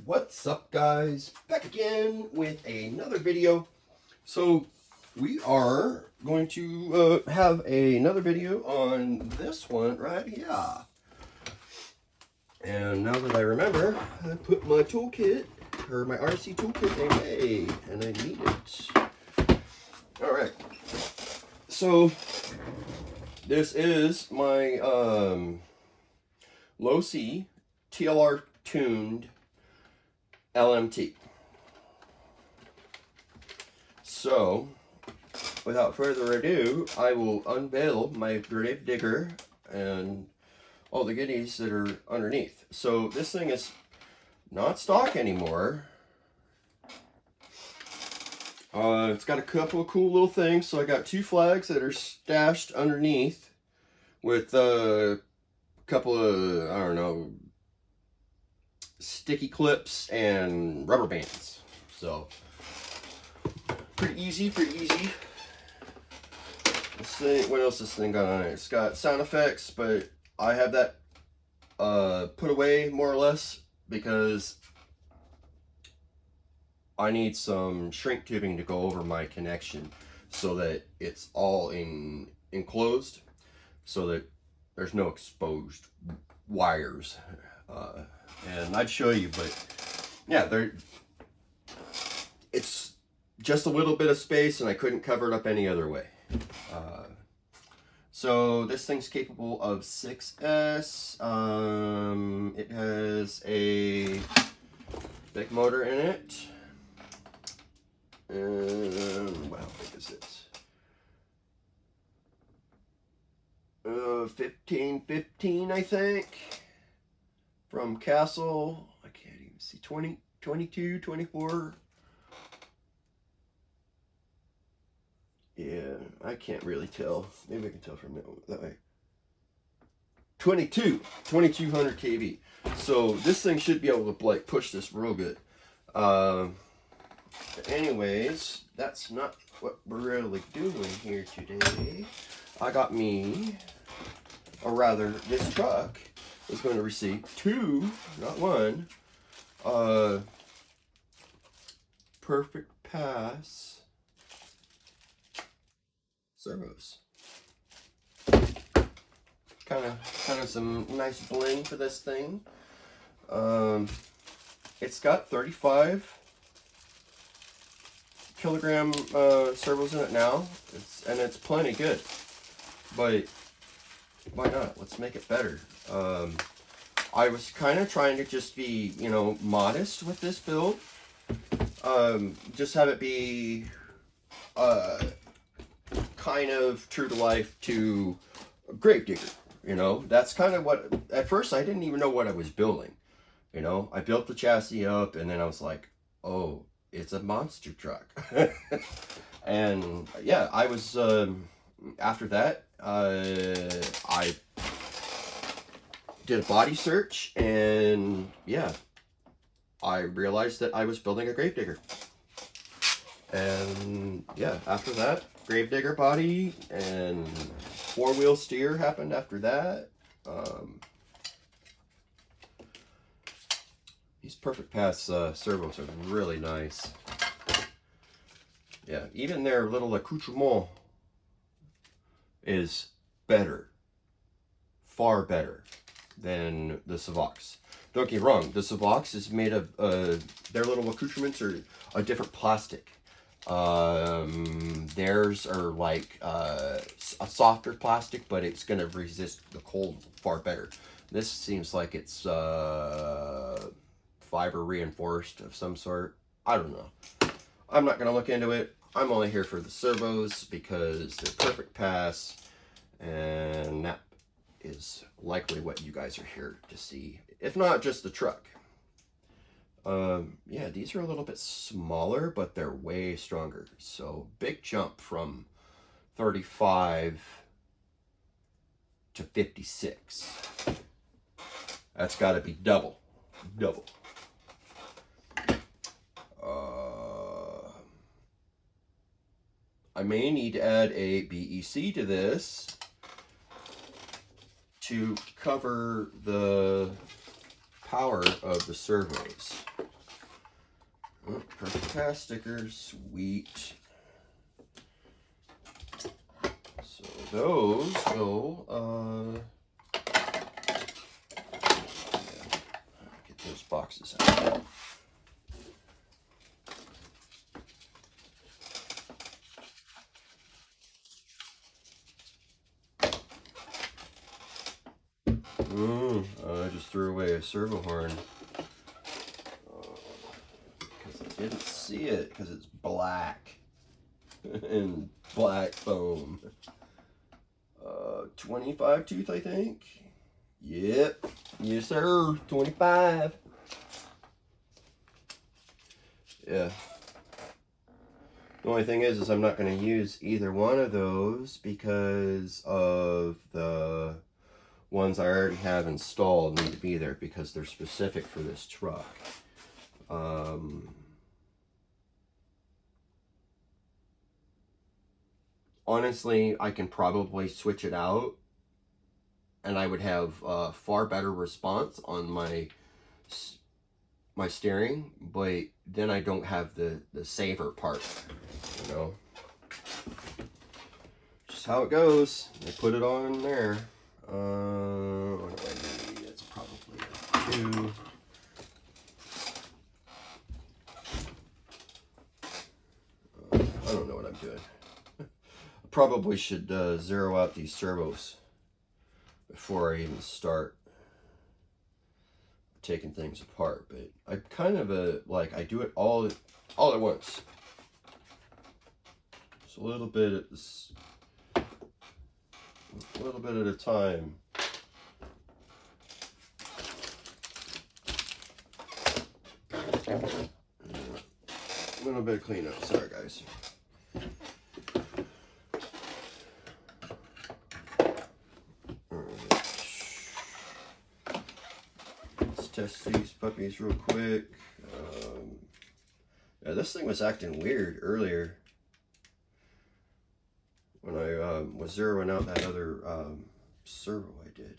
What's up, guys? Back again with another video. So we are going to have another video on this one right here. And now that I remember, I put my toolkit, or my RC toolkit away, and I need it. Alright, so this is my Losi TLR Tuned LMT. So, without further ado, I will unveil my grave digger and all the goodies that are underneath. So this thing is not stock anymore. It's got a couple of cool little things. So I got two flags that are stashed underneath with a couple of, I don't know, sticky clips and rubber bands. So pretty easy, Let's see what else this thing got on it. It's got sound effects, but I have that put away more or less because I need some shrink tubing to go over my connection so that it's all enclosed, so that there's no exposed wires. And I'd show you, but yeah, it's just a little bit of space and I couldn't cover it up any other way. So this thing's capable of 6S. It has a big motor in it. And how big is this? 15, I think. From Castle, I can't even see, 20, 22, 24. Yeah, I can't really tell. Maybe I can tell from that way. 2200 kV. So this thing should be able to like push this real good. Anyways, that's not what we're really doing here today. I got me, or rather, this truck is going to receive two, not one, Perfect Pass servos. Kind of some nice bling for this thing. It's got 35 kilogram servos in it now. It's plenty good, but why not? Let's make it better. I was kind of trying to just be, you know, modest with this build. Just have it be kind of true to life to a Gravedigger. You know, that's kind of what, at first I didn't even know what I was building. You know, I built the chassis up and then I was like, oh, it's a monster truck. And yeah, I was, after that, I did a body search, and yeah, I realized that I was building a Gravedigger. And yeah, after that, Gravedigger body and four-wheel steer happened after that. These Perfect Pass servos are really nice. Yeah, even their little accoutrement is better, far better than the Savox. Don't get me wrong, the Savox is made of, their little accoutrements are a different plastic. Theirs are like a softer plastic, but it's going to resist the cold far better. This seems like it's fiber reinforced of some sort. I don't know. I'm not going to look into it. I'm only here for the servos because they're Perfect Pass, and that is likely what you guys are here to see, if not just the truck. Yeah, these are a little bit smaller, but they're way stronger. So big jump from 35 to 56. That's got to be double. I may need to add a BEC to this to cover the power of the servos. Perfect pass stickers, sweet. So those go, get those boxes out. I just threw away a servo horn. Because I didn't see it, because it's black. And black foam. 25 tooth, I think. Yep. Yes, sir. 25. Yeah. The only thing is I'm not going to use either one of those because of the ones I already have installed need to be there because they're specific for this truck. Honestly, I can probably switch it out and I would have far better response on my steering, but then I don't have the saver part, you know. Just how it goes. I put it on there. What do I need? It's probably a 2. I don't know what I'm doing. I probably should zero out these servos before I even start taking things apart, but I kind of like I do it all at once. Just a little bit at a time. A little bit of cleanup. Sorry, guys. Test these puppies real quick. Yeah, this thing was acting weird earlier when I was zeroing out that other servo I did.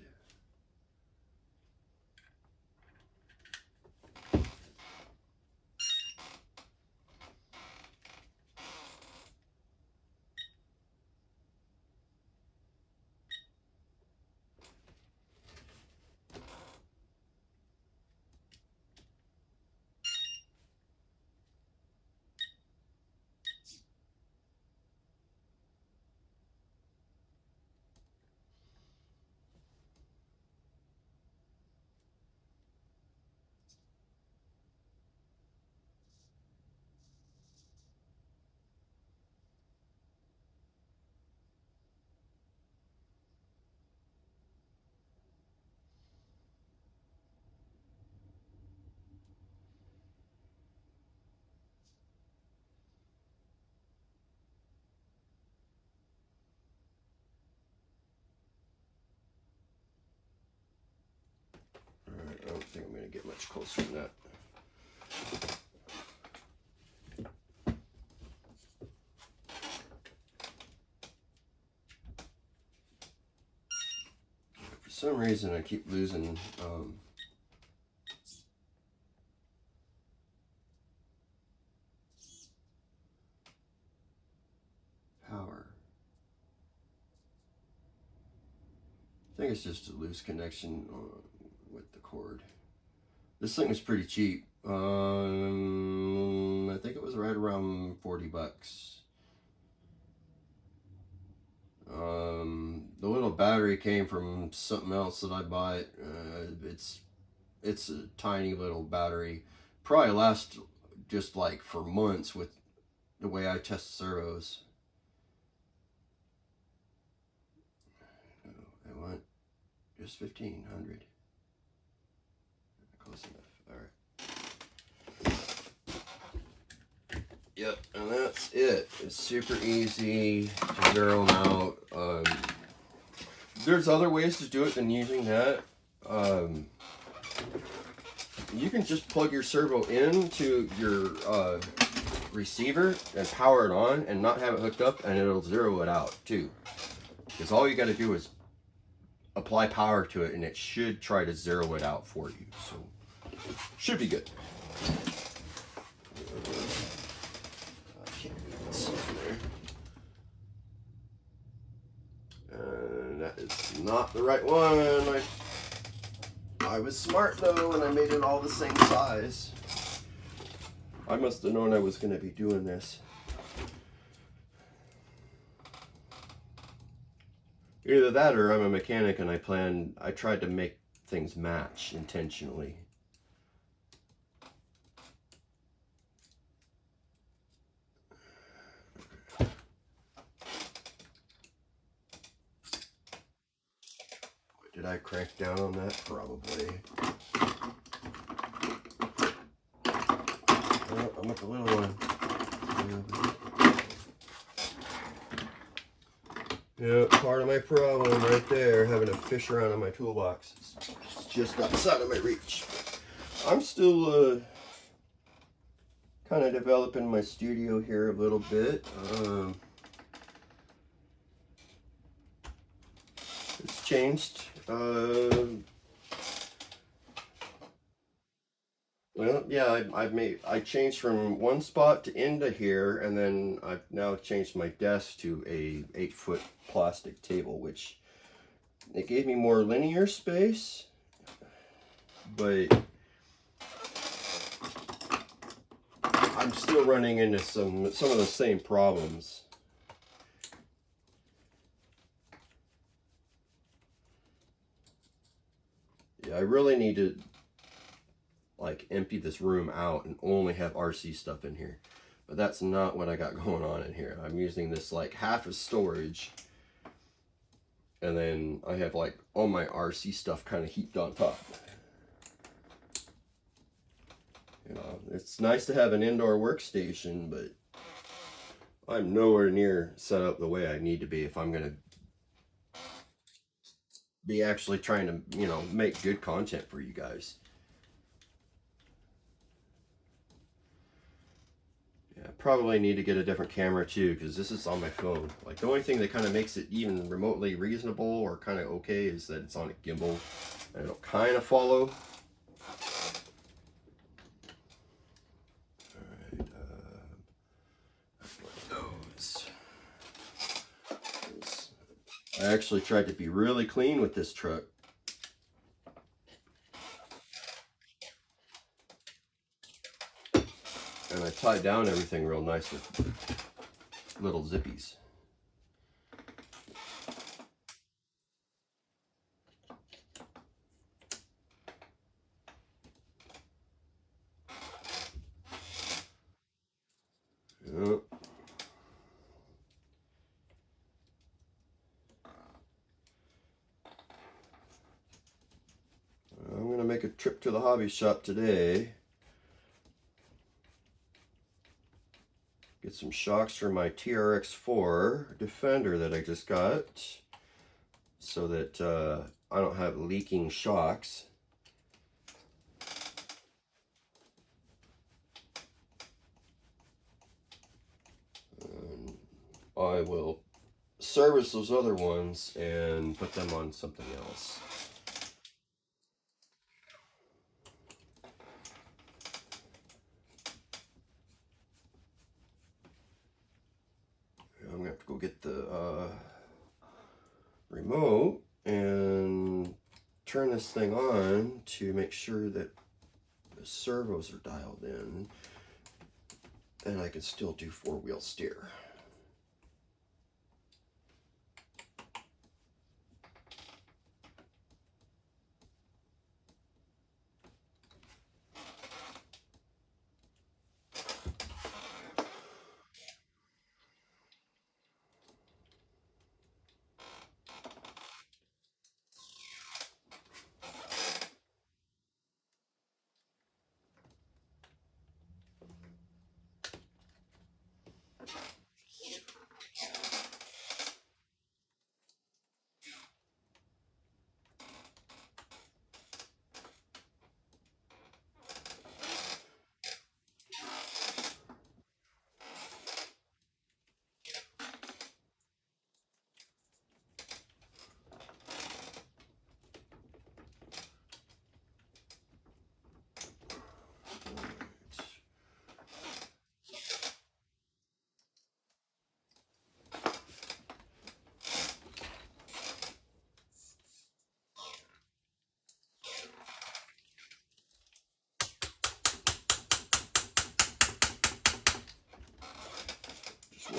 I don't think I'm going to get much closer than that. For some reason, I keep losing power. I think it's just a loose connection with the cord. This thing was pretty cheap. I think it was right around 40 bucks. The little battery came from something else that I bought. It's a tiny little battery. Probably lasts just like for months with the way I test servos. I want just 1,500. Close enough. All right. Yep, and that's it. It's super easy to zero them out. There's other ways to do it than using that. You can just plug your servo into your receiver and power it on and not have it hooked up, and it'll zero it out too. Because all you got to do is apply power to it and it should try to zero it out for you. So should be good. not the right one. I was smart though, and I made it all the same size. I must have known I was going to be doing this. Either that or I'm a mechanic and I tried to make things match intentionally. Did I crank down on that? Probably. Oh, I'm with the little one. Yeah, part of my problem right there, having to fish around in my toolbox. It's just outside of my reach. I'm still kind of developing my studio here a little bit. It's changed. Well, yeah, I changed from one spot to into here, and then I've now changed my desk to a 8-foot plastic table, which it gave me more linear space, but I'm still running into some of the same problems. Yeah, I really need to like empty this room out and only have RC stuff in here, but that's not what I got going on in here. I'm using this like half as storage, and then I have like all my RC stuff kind of heaped on top. You know, it's nice to have an indoor workstation, but I'm nowhere near set up the way I need to be if I'm gonna be actually trying to, you know, make good content for you guys. Yeah, probably need to get a different camera too, because this is on my phone. Like, the only thing that kind of makes it even remotely reasonable or kind of okay is that it's on a gimbal and it'll kind of follow. Alright, those. I actually tried to be really clean with this truck. And I tied down everything real nice with little zippies. Yep. I'm going to make a trip to the hobby shop today. Get some shocks for my TRX4 Defender that I just got, so that I don't have leaking shocks. And I will service those other ones and put them on something else. I'm gonna have to go get the remote and turn this thing on to make sure that the servos are dialed in and I can still do 4-wheel steer.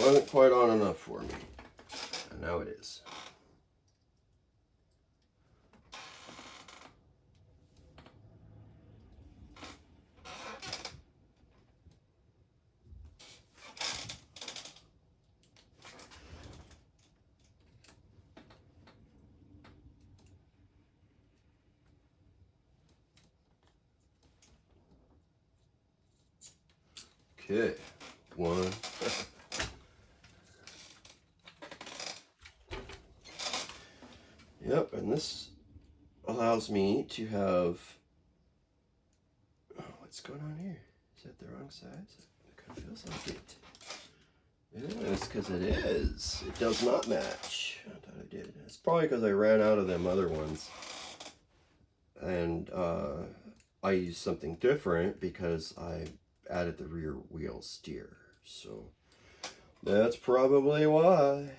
wasn't quite on enough for me. And now it is. Okay, one. Yep, and this allows me to have, oh, what's going on here? Is that the wrong size? It kind of feels like it. Yeah, it's because it is. It does not match. I thought I did. It's probably because I ran out of them other ones. And I used something different because I added the rear wheel steer. So that's probably why.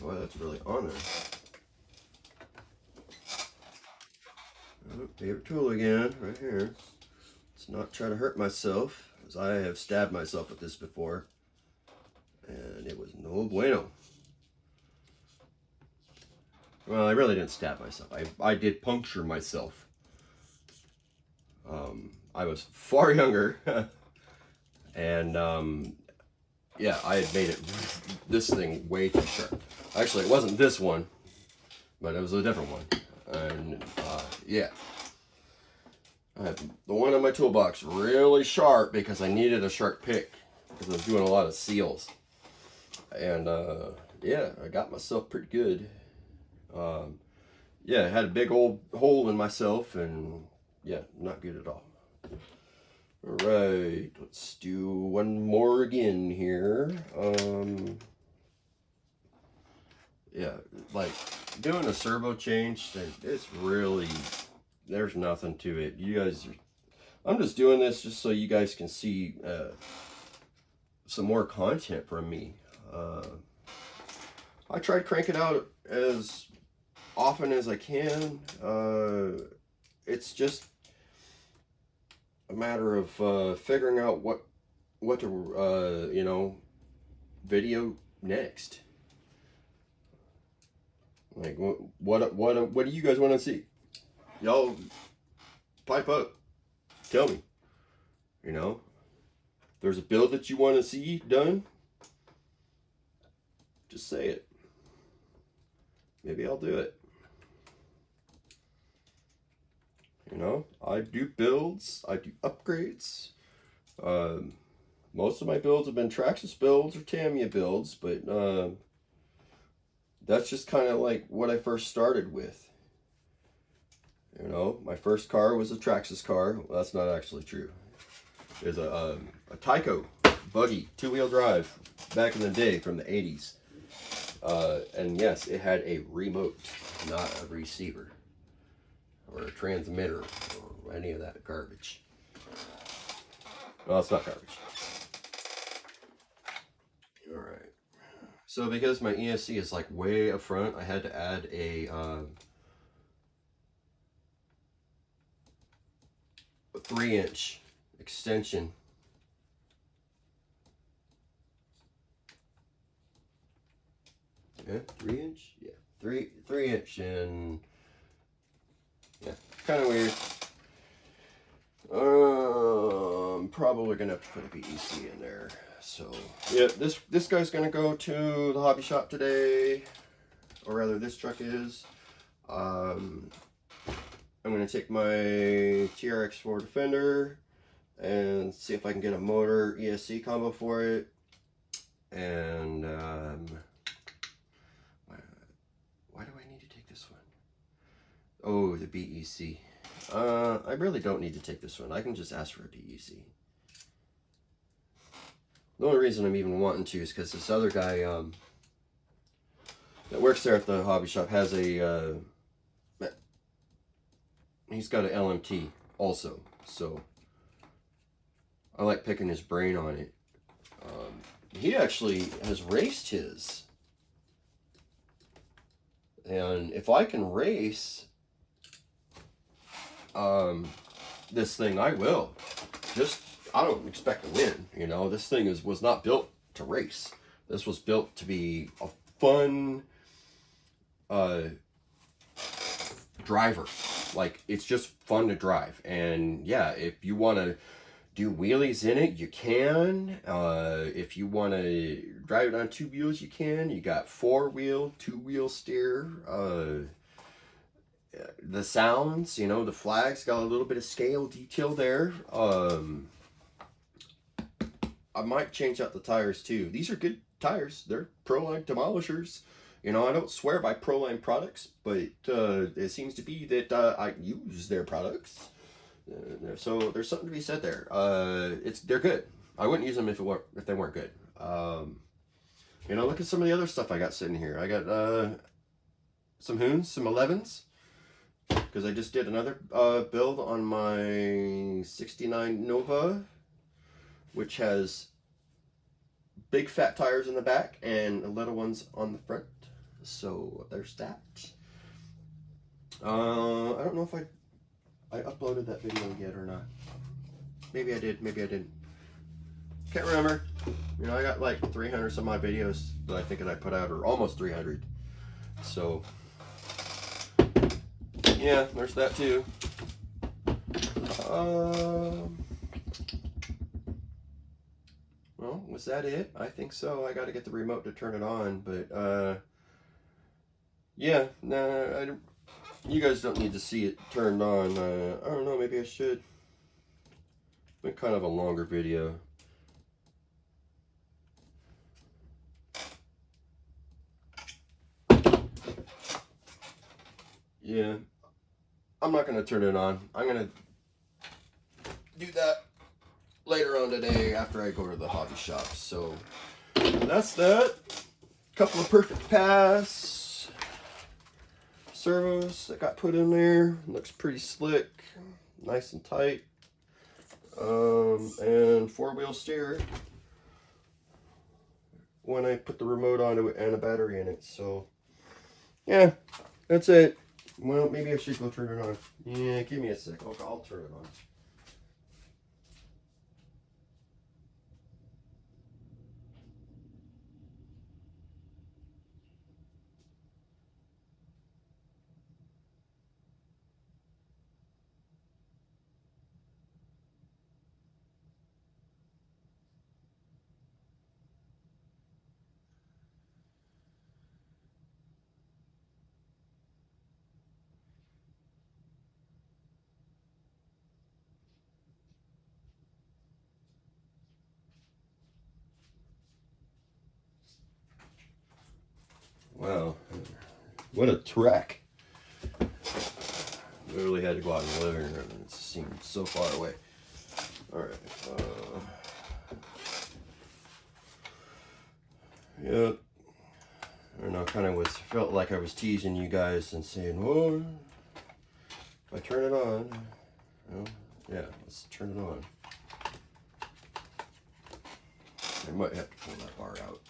Boy, that's really on there. Oh, favorite tool again, right here. Let's not try to hurt myself, as I have stabbed myself with this before. And it was no bueno. Well, I really didn't stab myself. I did puncture myself. I was far younger. And yeah, I had made this thing way too sharp. Actually, it wasn't this one, but it was a different one. And yeah, I had the one in my toolbox really sharp because I needed a sharp pick because I was doing a lot of seals. And yeah, I got myself pretty good. Yeah, I had a big old hole in myself, and yeah, not good at all. All right, let's do one more again here. Yeah, like doing a servo change, it's really, there's nothing to it. You guys I'm just doing this just so you guys can see some more content from me. I try to crank it out as often as I can. It's just a matter of figuring out what to you know, video next. Like what do you guys want to see? Y'all pipe up, tell me. You know, if there's a build that you want to see done, just say it. Maybe I'll do it. You know, I do builds, I do upgrades. Most of my builds have been Traxxas builds or Tamiya builds, but that's just kind of like what I first started with. You know, my first car was a Traxxas car. Well, that's not actually true. It was a Tyco buggy, 2-wheel drive, back in the day from the 80s. And yes, it had a remote, not a receiver or a transmitter or any of that garbage. Well, it's not garbage. All right. So because my ESC is like way up front, I had to add a 3-inch extension. Yeah, 3-inch? Yeah, 3-inch, and yeah, kind of weird. I'm probably gonna have to put a BEC in there. So yeah, this guy's gonna go to the hobby shop today, or rather, this truck is. I'm gonna take my TRX4 Defender and see if I can get a motor ESC combo for it. And why do I need to take this one? Oh, the BEC. I really don't need to take this one. I can just ask for a BEC. The only reason I'm even wanting to is because this other guy that works there at the hobby shop has a he's got an LMT also, so I like picking his brain on it. He actually has raced his, and if I can race this thing, I will. Just, I don't expect to win, you know. This thing was not built to race. This was built to be a fun driver. Like, it's just fun to drive. And yeah, if you want to do wheelies in it, you can. If you want to drive it on 2 wheels, you can. You got 4-wheel, 2-wheel steer. The sounds, you know, the flags got a little bit of scale detail there. I might change out the tires too. These are good tires. They're Proline demolishers. You know, I don't swear by Proline products, but it seems to be that I use their products. So there's something to be said there. They're good. I wouldn't use them if they weren't good. You know, look at some of the other stuff I got sitting here. I got some Hoons, some 11s, because I just did another build on my 69 Nova, which has big fat tires in the back and little ones on the front. So there's that. I don't know if I uploaded that video yet or not. Maybe I did, maybe I didn't. Can't remember. You know, I got like 300 some odd videos that I think that I put out, or almost 300. So yeah, there's that too. Well, was that it? I think so. I got to get the remote to turn it on, but yeah, nah, you guys don't need to see it turned on. I don't know, maybe I should. It's been kind of a longer video. Yeah, I'm not going to turn it on. I'm going to do that later on today after I go to the hobby shop. So that's that. Couple of perfect pass servos that got put in there. Looks pretty slick, nice and tight. And 4-wheel steer when I put the remote onto it and a battery in it. So yeah, that's it. Well, maybe I should go turn it on. Yeah, give me a sec. I'll turn it on. Wow, What a trek. Literally had to go out in the living room and it seemed so far away. Alright. Yep. I don't know, kind of felt like I was teasing you guys and saying, well, if I turn it on, well, yeah, let's turn it on. I might have to pull that bar out.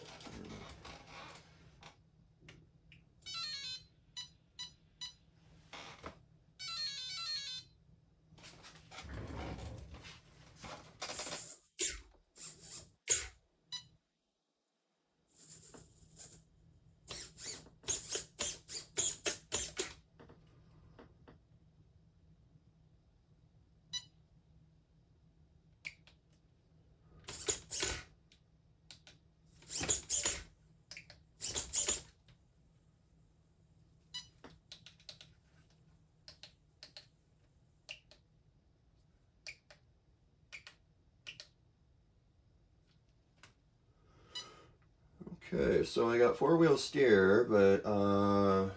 Okay, so I got 4-wheel steer, but I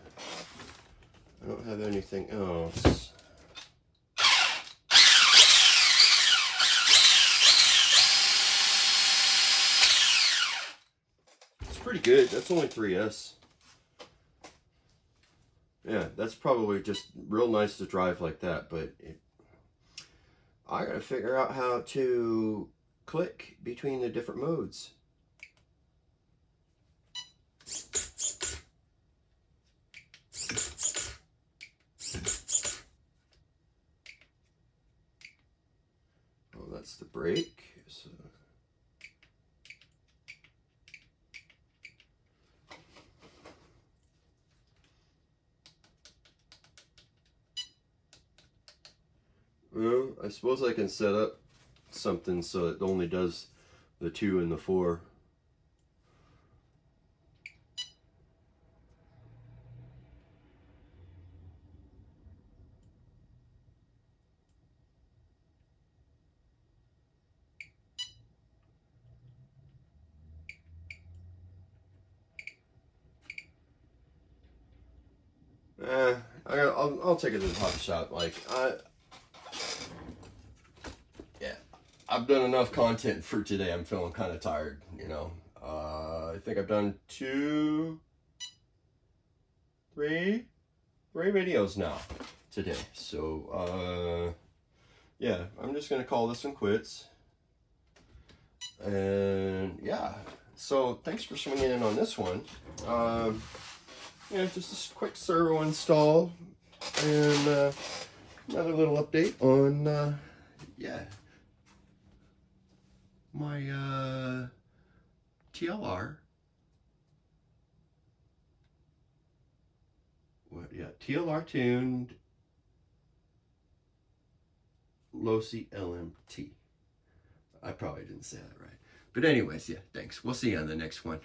don't have anything else. It's pretty good. That's only 3S. Yeah, that's probably just real nice to drive like that, but I gotta figure out how to click between the different modes. Oh, that's the brake. So. Well, I suppose I can set up something so it only does the 2 and the 4. I'll take it to the hobby shop. Like, yeah, I've done enough content for today. I'm feeling kind of tired, you know. I think I've done 3 videos now today. So, yeah, I'm just gonna call this one quits. And yeah, so thanks for swinging in on this one. Yeah, just a quick servo install and another little update on yeah, my TLR. What? Yeah, TLR tuned Losi LMT. I probably didn't say that right. But anyways, yeah, thanks. We'll see you on the next one.